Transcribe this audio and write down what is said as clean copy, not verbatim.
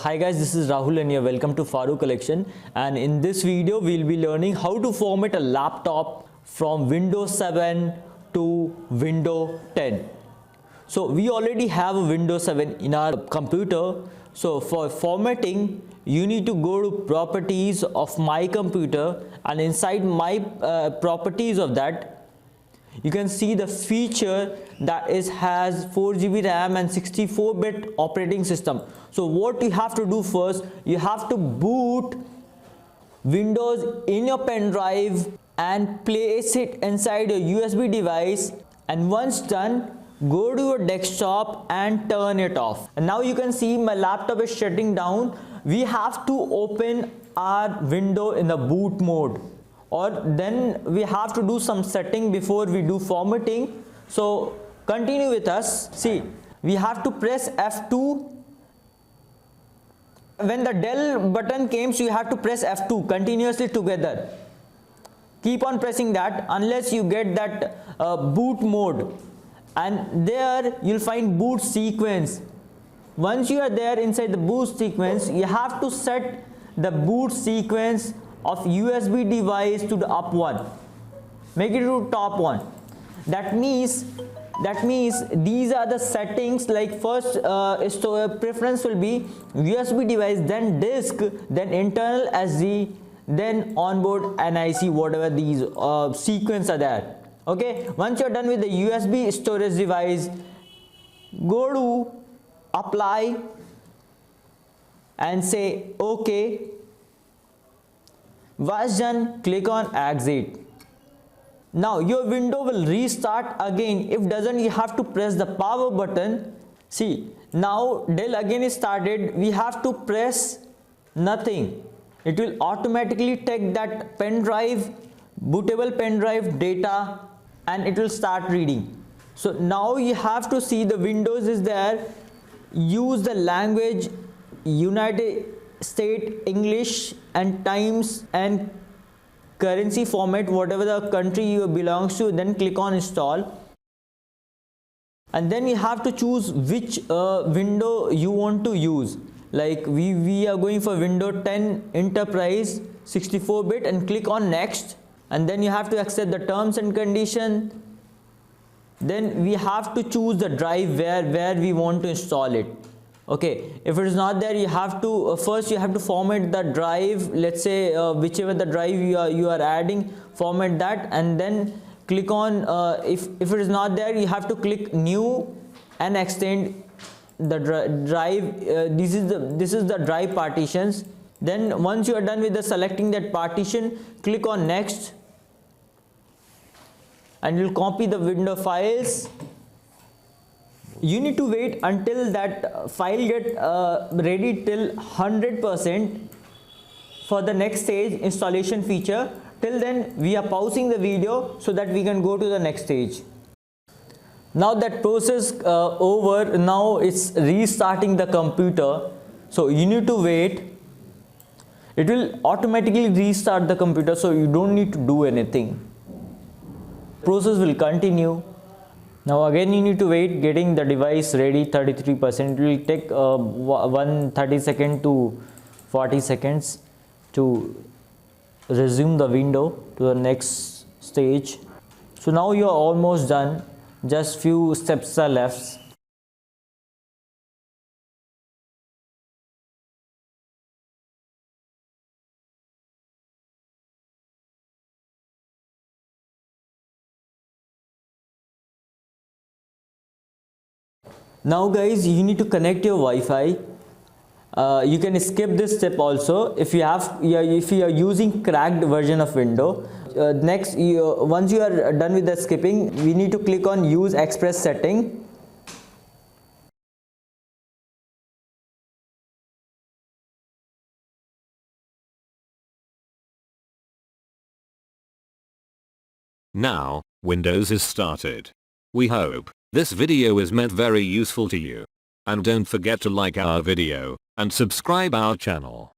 Hi guys, this is Rahul and you're welcome to Faru Collection, and in this video we'll be learning how to format a laptop from Windows 7 to Windows 10. So we already have a Windows 7 in our computer. So for formatting you need to go to properties of my computer, and inside my properties of that you can see the feature that has 4 GB RAM and 64-bit operating system. So what you have to do first, you have to boot Windows in your pen drive and place it inside a USB device, and once done, go to your desktop and turn it off. And now you can see my laptop is shutting down. We have to open our window in the boot mode, or then we have to do some setting before we do formatting. So continue with us. See, we have to press F2. When the del button comes, you have to press F2 continuously together. Keep on pressing that unless you get that boot mode, and there you'll find boot sequence. Once you are there inside the boot sequence, you have to set the boot sequence of USB device to the up one. Make it to top one. That means these are the settings. Like first preference will be USB device, then disk, then internal SD, then onboard NIC, whatever these sequence are there. Okay, once you're done with the USB storage device, go to apply and say OK. Once done, click on exit. Now your window will restart again. If doesn't, you have to press the power button. See, now Dell again is started. We have to press nothing. It will automatically take that pen drive, bootable pen drive data, and it will start reading. So now you have to see the Windows is there. Use the language United States English and times and currency format, whatever the country you belongs to. Then click on install, and then you have to choose which window you want to use. Like we are going for Windows 10 Enterprise 64-bit, and click on next, and then you have to accept the terms and condition. Then we have to choose the drive where we want to install it. Okay, if it is not there, you have to first you have to format the drive. Let's say whichever the drive you are adding, format that, and then click on if it is not there, you have to click new and extend the drive. This is the drive partitions. Then once you are done with the selecting that partition, click on next, and you'll copy the window files. You need to wait until that file get ready till 100% for the next stage installation feature. Till then we are pausing the video so that we can go to the next stage. Now that process over, now it's restarting the computer. So you need to wait. It will automatically restart the computer, so you don't need to do anything. Process will continue. Now again you need to wait, getting the device ready 33%. It will take 30 seconds to 40 seconds to resume the window to the next stage. So now you are almost done, just few steps are left. Now guys, you need to connect your Wi-Fi. You can skip this step also if you are using cracked version of Windows. Next, once you are done with the skipping, we need to click on use express setting. Now, Windows is started. We hope this video is meant very useful to you. And don't forget to like our video and subscribe our channel.